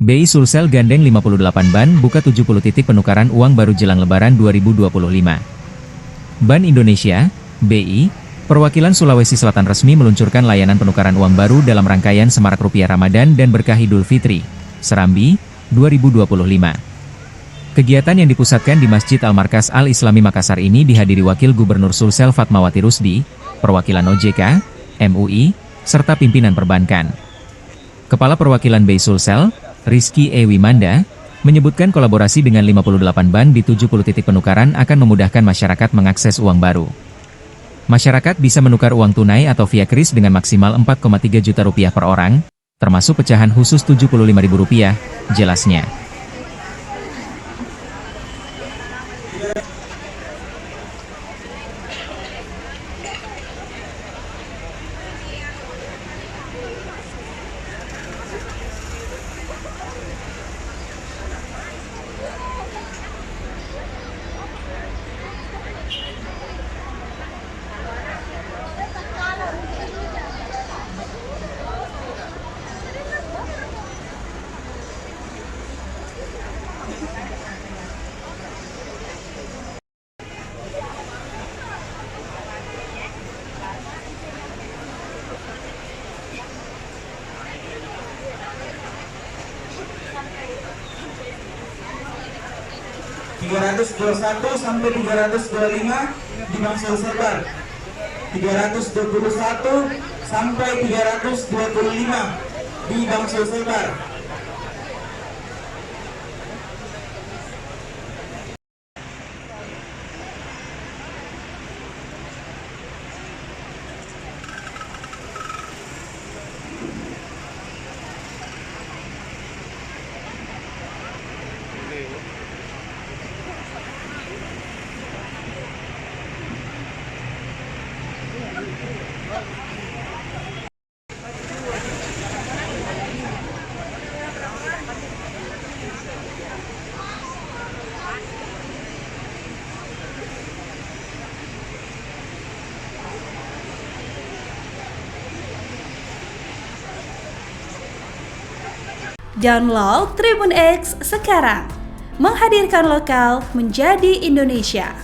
BI Sulsel gandeng 58 ban buka 70 titik penukaran uang baru jelang Lebaran 2025. Bank Indonesia, BI, perwakilan Sulawesi Selatan resmi meluncurkan layanan penukaran uang baru dalam rangkaian Semarak Rupiah Ramadan dan Berkah Idul Fitri, Serambi, 2025. Kegiatan yang dipusatkan di Masjid Al-Markas Al-Islami Makassar ini dihadiri Wakil Gubernur Sulsel Fatmawati Rusdi, perwakilan OJK, MUI, serta pimpinan perbankan. Kepala Perwakilan BI Sulsel, Rizky Wimanda, menyebutkan kolaborasi dengan 58 bank di 70 titik penukaran akan memudahkan masyarakat mengakses uang baru. Masyarakat bisa menukar uang tunai atau via kris dengan maksimal 4,3 juta rupiah per orang, termasuk pecahan khusus Rp75.000, jelasnya. $321 sampai 325 di Bank Sulsel, 321 sampai 325 di Bank Sulsel. Download Tribun X sekarang, menghadirkan lokal menjadi Indonesia.